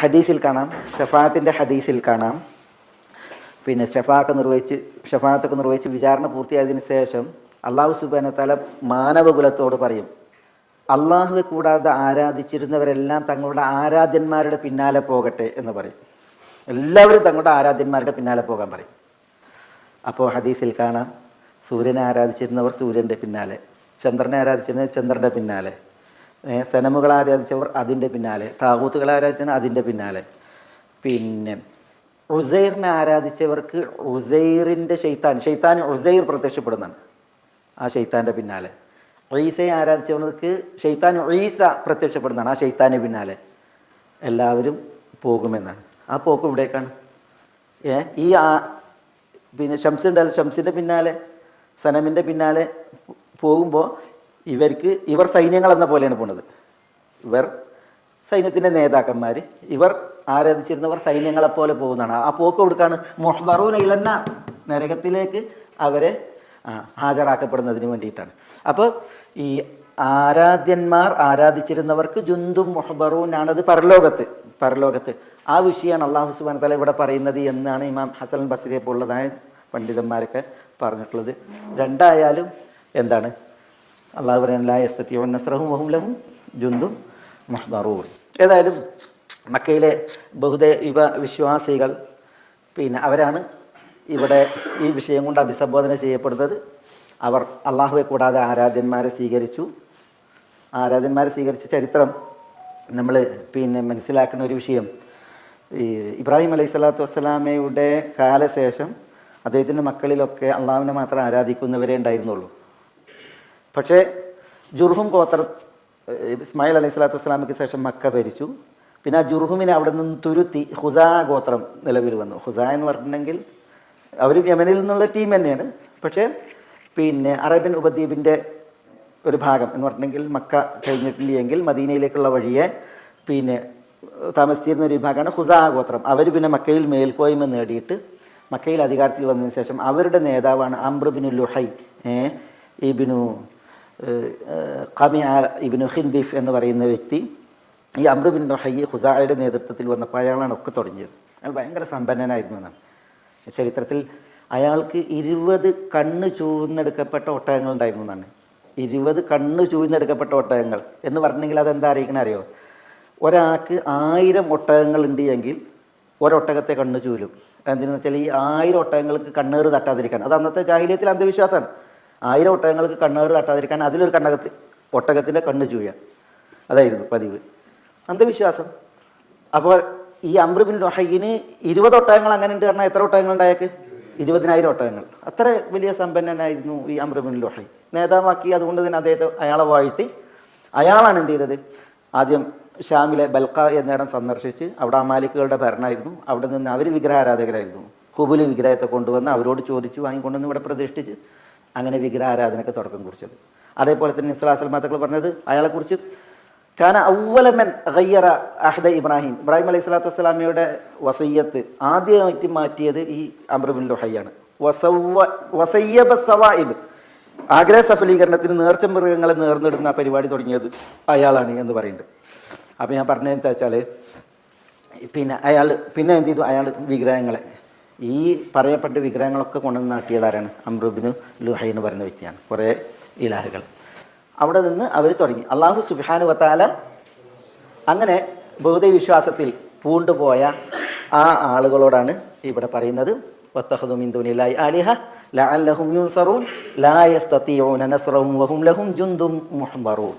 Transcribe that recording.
ഹദീസിൽ കാണാം, ഷഫാഅത്തിൻ്റെ ഹദീസിൽ കാണാം, പിന്നെ ഷഫാഅത്തൊക്കെ നിർവഹിച്ച് വിചാരണ പൂർത്തിയായതിനു ശേഷം അള്ളാഹു സുബ്ഹാനഹു വ തആല മാനവകുലത്തോട് പറയും, അള്ളാഹുവെ കൂടാതെ ആരാധിച്ചിരുന്നവരെല്ലാം തങ്ങളുടെ ആരാധ്യന്മാരുടെ പിന്നാലെ പോകട്ടെ എന്ന് പറയും. എല്ലാവരും തങ്ങളുടെ ആരാധ്യന്മാരുടെ പിന്നാലെ പോകാൻ പറയും. അപ്പോൾ ഹദീസിൽ കാണാം, സൂര്യനെ ആരാധിച്ചിരുന്നവർ സൂര്യൻ്റെ പിന്നാലെ, ചന്ദ്രനെ ആരാധിച്ചിരുന്നവർ ചന്ദ്രൻ്റെ പിന്നാലെ, സനമുകൾ ആരാധിച്ചവർ അതിൻ്റെ പിന്നാലെ, താകൂത്തുകളെ ആരാധിച്ചവർ അതിൻ്റെ പിന്നാലെ, പിന്നെ ഉസൈറിനെ ആരാധിച്ചവർക്ക് ഉസൈറിൻ്റെ ഷെയ്ത്താൻ ഉസൈർ പ്രത്യക്ഷപ്പെടുന്നതാണ്, ആ ഷെയ്ത്താൻ്റെ പിന്നാലെ. ഈസയെ ആരാധിച്ചവർക്ക് ഷെയ്ത്താൻ ഈസ പ്രത്യക്ഷപ്പെടുന്നതാണ്, ആ ഷെയ്ത്താൻ്റെ പിന്നാലെ. എല്ലാവരും പോകുമെന്നാണ്. ആ പോക്ക് ഇവിടേക്കാണ്. ഈ പിന്നെ ഷംസുണ്ടല്ലോ, ഷംസിൻ്റെ പിന്നാലെ സനമിൻ്റെ പിന്നാലെ പോകുമ്പോൾ ഇവർ സൈന്യങ്ങളെന്ന പോലെയാണ് പോണത്. ഇവർ സൈന്യത്തിൻ്റെ നേതാക്കന്മാർ, ഇവർ ആരാധിച്ചിരുന്നവർ സൈന്യങ്ങളെപ്പോലെ പോകുന്നതാണ്. ആ പോക്ക് കൊടുക്കാണ് മുഹ്ദറൂന ഇലന്ന, നരകത്തിലേക്ക് അവരെ ഹാജരാക്കപ്പെടുന്നതിന് വേണ്ടിയിട്ടാണ്. അപ്പോൾ ഈ ആരാധ്യന്മാർ ആരാധിച്ചിരുന്നവർക്ക് ജുന്ദും മുഹ്ദറൂനാണത് പരലോകത്ത് ആ വിഷയമാണ് അല്ലാഹു സുബ്ഹാനഹു വ തആല ഇവിടെ പറയുന്നത് എന്നാണ് ഇമാം ഹസൻ ബസ്രിയെ പോലുള്ളതായ പണ്ഡിതന്മാരൊക്കെ പറഞ്ഞിട്ടുള്ളത്. രണ്ടായാലും എന്താണ് അള്ളാഹു പറയുന്നത്, ലാ യസ്തതിഊന നസ്റഹും വഹും ലഹും ജുന്ദും മുഹ്ദറൂൻ. ഏതായാലും മക്കയിലെ ബഹുദൈവ വിശ്വാസികൾ പിന്നെ അവരാണ് ഇവിടെ ഈ വിഷയം കൊണ്ട് അഭിസംബോധന ചെയ്യപ്പെടുന്നത്. അവർ അള്ളാഹുവെ കൂടാതെ ആരാധ്യന്മാരെ സ്വീകരിച്ച ചരിത്രം നമ്മൾ പിന്നെ മനസ്സിലാക്കുന്ന ഒരു വിഷയം, ഈ ഇബ്രാഹിം അലൈഹി സ്വലാത്തു വസ്സലാമയുടെ കാലശേഷം അദ്ദേഹത്തിൻ്റെ മക്കളിലൊക്കെ അള്ളാഹുവിനെ മാത്രം ആരാധിക്കുന്നവരെ ഉണ്ടായിരുന്നുള്ളൂ. പക്ഷേ ജുർഹും ഗോത്രം ഇസ്മായിൽ അലൈഹി സ്വലാത്തു വസ്സലാമയ്ക്ക് ശേഷം മക്ക ഭരിച്ചു. പിന്നെ ആ ജുർഹുമിനെ അവിടെ നിന്ന് തുരുത്തി ഹുസാ ഗോത്രം നിലവിൽ വന്നു. ഹുസാ എന്ന് പറഞ്ഞിട്ടുണ്ടെങ്കിൽ അവർ യമനിൽ നിന്നുള്ള ടീം തന്നെയാണ്. പക്ഷേ പിന്നെ അറേബ്യൻ ഉപദ്വീപിൻ്റെ ഒരു ഭാഗം എന്ന് പറഞ്ഞിട്ടുണ്ടെങ്കിൽ മക്ക കഴിഞ്ഞിട്ടില്ലെങ്കിൽ മദീനയിലേക്കുള്ള വഴിയെ പിന്നെ താമസിച്ചിരുന്ന ഒരു വിഭാഗമാണ് ഹുസാ ഗോത്രം. അവർ പിന്നെ മക്കയിൽ മേൽക്കോയ്മ നേടിയിട്ട് മക്കയിൽ അധികാരത്തിൽ വന്നതിന് ശേഷം അവരുടെ നേതാവാണ് അംർ ബിനു ലുഹൈ ഇബ്നു ഖമിഅ ഇബ്നു ഖിൻദിഫ് എന്ന് പറയുന്ന വ്യക്തി. ഈ അംർ ബിൻ ലുഹൈ ഹുസായുടെ നേതൃത്വത്തിൽ വന്നപ്പോൾ അയാളാണ് ഒക്കെ തുടങ്ങിയത്. അയാൾ ഭയങ്കര സമ്പന്നനായിരുന്നു എന്നാണ് ചരിത്രത്തിൽ. അയാൾക്ക് 20 കണ്ണ് ചൂഴ്ന്നെടുക്കപ്പെട്ട ഒട്ടകങ്ങളുണ്ടായിരുന്നു എന്നാണ്. 20 കണ്ണ് ചൂഴ്ന്നെടുക്കപ്പെട്ട ഒട്ടകങ്ങൾ എന്ന് പറഞ്ഞെങ്കിൽ അതെന്താ അറിയിക്കണ അറിയോ? ഒരാൾക്ക് 1000 ഒട്ടകങ്ങളുണ്ട് എങ്കിൽ ഒരൊട്ടകത്തെ കണ്ണ് ചൂലും. എന്തിനെന്ന് വെച്ചാൽ ഈ 1000 ഒട്ടകങ്ങൾക്ക് കണ്ണേറ് തട്ടാതിരിക്കാൻ. അത് അന്നത്തെ ജാഹിലിയത്തിൽ അന്ധവിശ്വാസമാണ്. 1000 ഒട്ടകങ്ങൾക്ക് കണ്ണേറ് തട്ടാതിരിക്കാൻ അതിലൊരു ഒട്ടകത്തിൻ്റെ കണ്ണ് ചൂഴുക, അതായിരുന്നു പതിവ്, അന്ധവിശ്വാസം. അപ്പോൾ ഈ അംർ ബിൻ ലുഹൈന് 20 ഒട്ടകങ്ങൾ അങ്ങനെ ഉണ്ട് പറഞ്ഞാൽ എത്ര ഒട്ടകങ്ങൾ ഉണ്ടായേക്ക്? 20,000 ഒട്ടകങ്ങൾ. അത്ര വലിയ സമ്പന്നനായിരുന്നു ഈ അംർ ബിൻ ലുഹൈ. നേതാവാക്കി. അതുകൊണ്ട് തന്നെ അയാളെ വാഴ്ത്തി. അയാളാണ് എന്ത് ചെയ്തത്? ആദ്യം ഷാമിലെ ബൽക്ക എന്നിടം സന്ദർശിച്ച് അവിടെ അമാലിക്കുകളുടെ ഭരണമായിരുന്നു. അവിടെ നിന്ന് അവർ വിഗ്രഹാരാധകരായിരുന്നു. ഹുബുൽ വിഗ്രഹത്തെ കൊണ്ടുവന്ന് അവരോട് ചോദിച്ച് വാങ്ങിക്കൊണ്ടുവന്ന് ഇവിടെ പ്രതിഷ്ഠിച്ച് അങ്ങനെ വിഗ്രഹാരാധനയ്ക്ക് തുടക്കം കുറിച്ചത്. അതേപോലെ തന്നെ നബി സ്വല്ലല്ലാഹു അലൈഹി വസല്ലം തങ്ങൾ പറഞ്ഞത് അയാളെക്കുറിച്ച് കാന അവ്വല മൻ ഗയ്യറ അഹ്ദ ഇബ്രാഹിം അലൈഹി സ്വലാത്തു വസ്സലാമയുടെ വസയ്യത്ത് ആദ്യമായിട്ട് മാറ്റിയത് ഈ അംർ ബിൻ ലുഹൈയാണ്. വസയ്യബ സവാഇബ്, ആഗ്രഹ സഫലീകരണത്തിന് നേർച്ച മൃഗങ്ങളെ നേർന്നിടുന്ന പരിപാടി തുടങ്ങിയത് അയാളാണ് എന്ന് പറയുന്നുണ്ട്. അപ്പോൾ ഞാൻ പറഞ്ഞതെന്താ വെച്ചാൽ പിന്നെ എന്ത് ചെയ്തു? അയാൾ വിഗ്രഹങ്ങളെ, ഈ പറയപ്പെട്ട വിഗ്രഹങ്ങളൊക്കെ കൊണ്ടുവന്ന് നാട്ടിയതാരാണ്? അംർ ബിൻ ലുഹൈ എന്ന് പറയുന്ന വ്യക്തിയാണ്. കുറേ ഇലാഹുകൾ. അവിടെ നിന്ന് അവർ തുടങ്ങി. അല്ലാഹു സുബ്ഹാനഹു വ തആല അങ്ങനെ ബൗദ്ധ വിശ്വാസത്തിൽ പൂണ്ടുപോയ ആ ആളുകളോടാണ് ഇവിടെ പറയുന്നത്, വത്തഖദു മിൻ ദൂനില്ലാഹി ആലിഹ ലഅല്ലഹും യുൻസറൂൻ ലാ യസ്തതിഊന നസ്റഹും വഹും ലഹും ജുന്ദും മുഹ്ദറൂൻ.